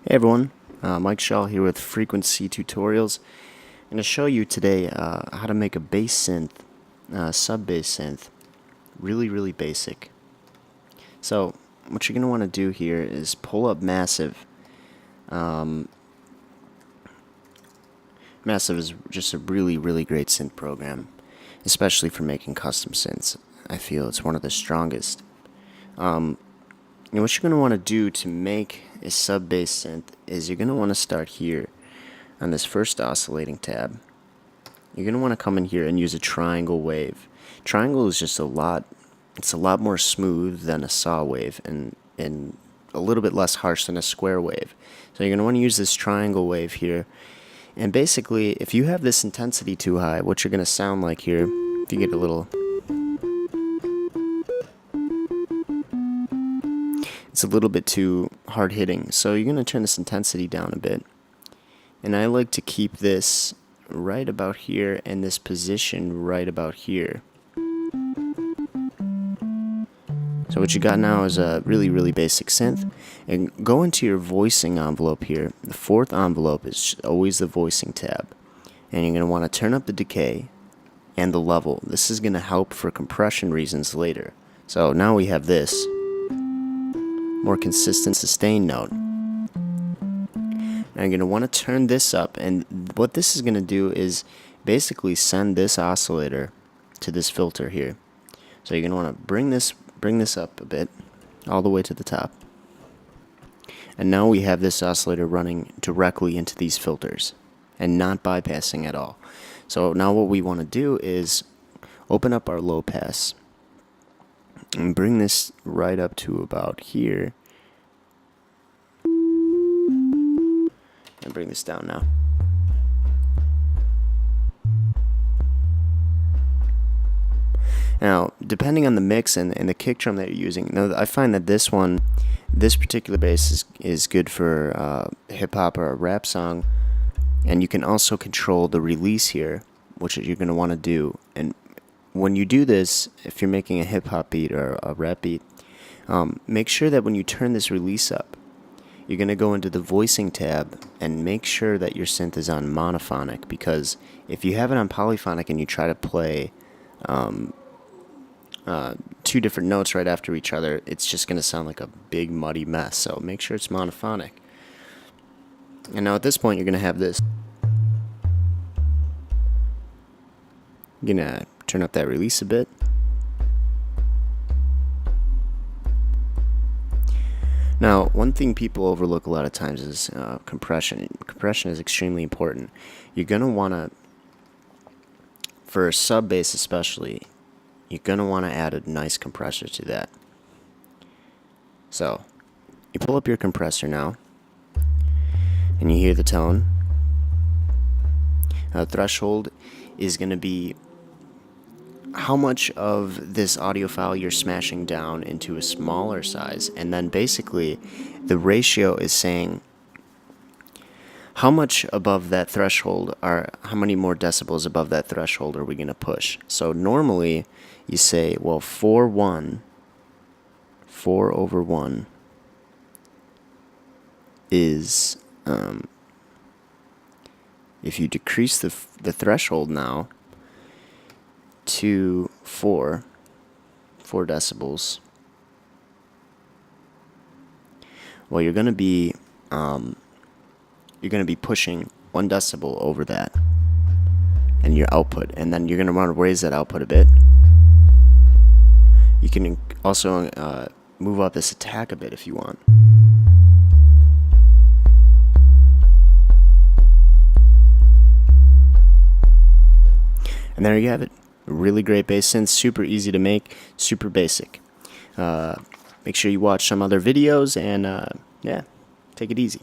Hey everyone, Mike Shaw here with Frequencytutorials. I'm going to show you today how to make a bass synth, sub-bass synth, really basic. So what you're going to want to do here is pull up Massive. Massive is just a really great synth program, especially for making custom synths. I feel it's one of the strongest. And what you're going to want to do to make a sub-bass synth is you're going to want to start here on this first oscillating tab. You're going to want to come in here and use a triangle wave. Triangle is just it's a lot more smooth than a saw wave and a little bit less harsh than a square wave. So you're going to want to use this triangle wave here. And basically, if you have this intensity too high, what you're going to sound like here, if you get a little... it's a little bit too hard hitting, so you're going to turn this intensity down a bit. And I like to keep this right about here and this position right about here. So what you got now is a really basic synth. And go into your voicing envelope here. The fourth envelope is always the voicing tab. And you're going to want to turn up the decay and the level. This is going to help for compression reasons later. So now we have this more consistent sustain note. Now you're going to want to turn this up, and what this is going to do is basically send this oscillator to this filter here. So you're going to want to bring this up a bit, all the way to the top. And now we have this oscillator running directly into these filters and not bypassing at all. So now what we want to do is open up our low pass and bring this right up to about here. And bring this down now. Now, depending on the mix and the kick drum that you're using, now I find that this particular bass is good for hip hop or a rap song, and you can also control the release here, which you're going to want to do. And when you do this, if you're making a hip hop beat or a rap beat, make sure that when you turn this release up, you're going to go into the voicing tab and make sure that your synth is on monophonic, because if you have it on polyphonic and you try to play two different notes right after each other, it's just going to sound like a big muddy mess. So make sure it's monophonic. And now at this point, you're going to have this. You're going to turn up that release a bit. Now, one thing people overlook a lot of times is compression. Compression is extremely important. You're going to want to, for a sub bass especially, you're going to want to add a nice compressor to that. So, you pull up your compressor now, and you hear the tone. Now, the threshold is going to be how much of this audio file you're smashing down into a smaller size, and then basically the ratio is saying how much above that threshold how many more decibels above that threshold are we going to push. So normally you say, well, 4 over 1 is if you decrease the threshold now to 4 decibels, well, you're going to be pushing 1 decibel over that and your output, and then you're going to want to raise that output a bit. You can also move up this attack a bit if you want. And there you have it. A really great bass synth, super easy to make, super basic. Make sure you watch some other videos, and yeah, take it easy.